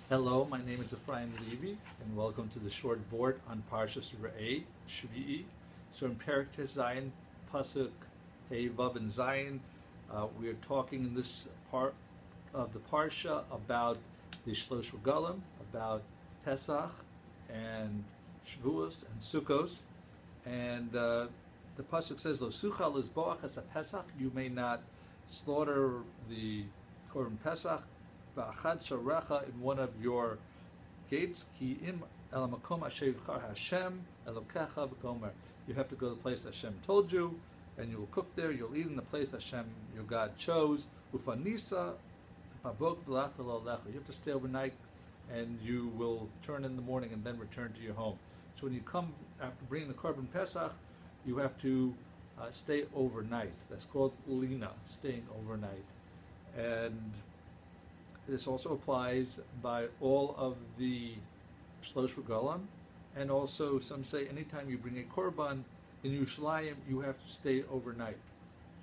Hello, my name is Efraim Levy, and welcome to the short Vort on Parshas Re'eh, Shevii. So in Perek Zion, Pasuk Hey Vav and Zion, we are talking in this part of the Parsha about the Shlosh Regalim, about Pesach and Shavuos and Sukkos, and the Pasuk says, Lo sucha lizboach es Pesach, you may not slaughter the Korbon Pesach ba'achad sharecha, in one of your gates, ki im el makom asher yivchar Hashem elokecha v'gomer. You have to go to the place that Hashem told you, and you will cook there. You'll eat in the place that Hashem your God chose. Ufanisa pabok v'lach lecha. You have to stay overnight, and you will turn in the morning and then return to your home. So when you come after bringing the Korbon Pesach, you have to stay overnight. That's called lina, staying overnight, and this also applies by all of the Shlosh Regalim, and also some say anytime you bring a Korbon in Yerushalayim, you have to stay overnight.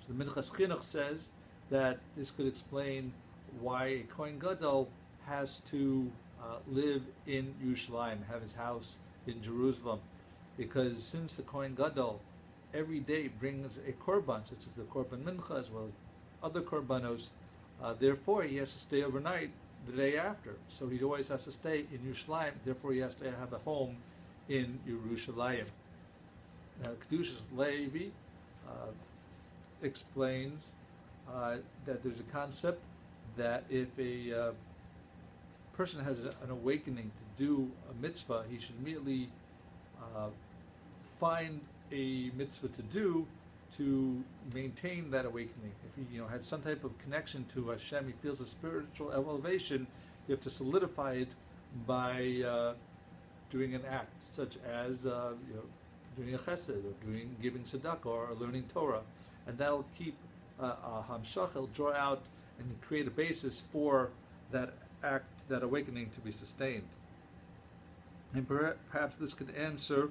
So the Minchas Chinuch says that this could explain why a Kohen Gadol has to live in Yerushalayim, have his house in Jerusalem, because since the Kohen Gadol every day brings a Korbon, such as the Korbon Mincha as well as other Korbanos, therefore, he has to stay overnight the day after. So he always has to stay in Yerushalayim. Therefore, he has to have a home in Yerushalayim. Now, Kedushas Levy explains that there's a concept that if a person has an awakening to do a mitzvah, he should immediately find a mitzvah to do to maintain that awakening. If he had some type of connection to Hashem, he feels a spiritual elevation, you have to solidify it by doing an act, such as doing a chesed, or giving tzedakah, or learning Torah, and that'll keep hamshach, it'll draw out and create a basis for that act, that awakening, to be sustained. And perhaps this could answer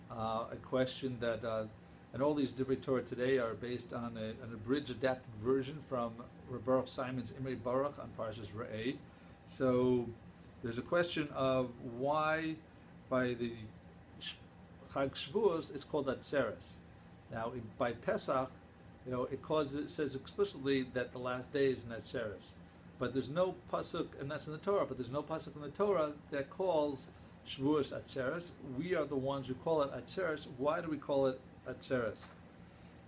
a question that and all these Divrei Torah today are based on an abridged, adapted version from Rabbi Simon's Imrei Baruch on Parshas Re'eh. So there's a question of why by the Chag Shavuos it's called Atzeres. Now by Pesach, it says explicitly that the last day is Atzeres, but there's no pasuk, and that's in the Torah. But there's no pasuk in the Torah that calls Shavuos Atzeres. We are the ones who call it Atzeres. Why do we call it Atzeres?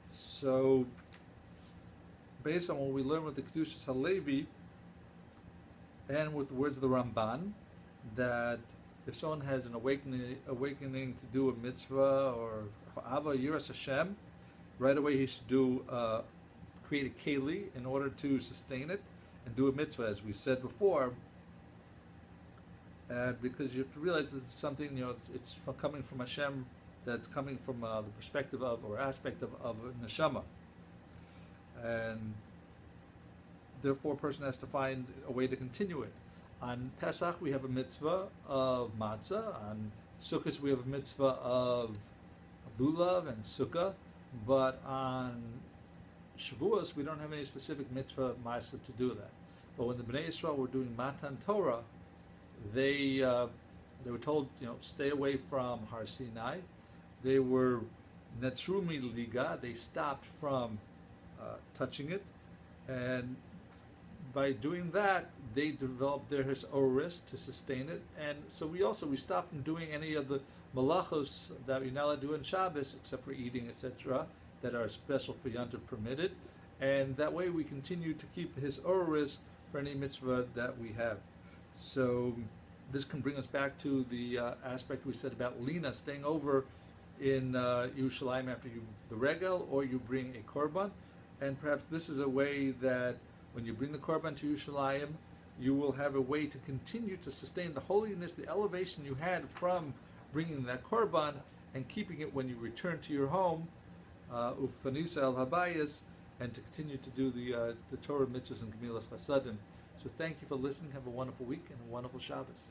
So, based on what we learn with the Kedushas Levy and with the words of the Ramban, that if someone has an awakening to do a mitzvah or Ava Yiras Hashem, right away he should create a keli in order to sustain it and do a mitzvah, as we said before. Because you have to realize that it's something, it's coming from Hashem, that's coming from the perspective of, or aspect of neshama. And therefore a person has to find a way to continue it. On Pesach we have a mitzvah of matzah. On Sukkot we have a mitzvah of lulav and sukkah. But on Shavuos we don't have any specific mitzvah ma'aseh to do that. But when the Bnei Yisrael were doing Matan Torah, they were told, stay away from Har Sinai. They were netzrumi liga. They stopped from touching it, and by doing that, they developed their hisoris to sustain it. And so we stopped from doing any of the malachos that you're not allowed to do in Shabbos, except for eating, etc., that are special for Yontif permitted. And that way, we continue to keep the hisoris for any mitzvah that we have. So this can bring us back to the aspect we said about lina, staying over in Yerushalayim after the regel, or you bring a korban. And perhaps this is a way that when you bring the korban to Yerushalayim, you will have a way to continue to sustain the holiness, the elevation you had from bringing that korban, and keeping it when you return to your home, ufanisa al habayis, and to continue to do the Torah mitzvahs and gemilas chasadim. So thank you for listening. Have a wonderful week and a wonderful Shabbos.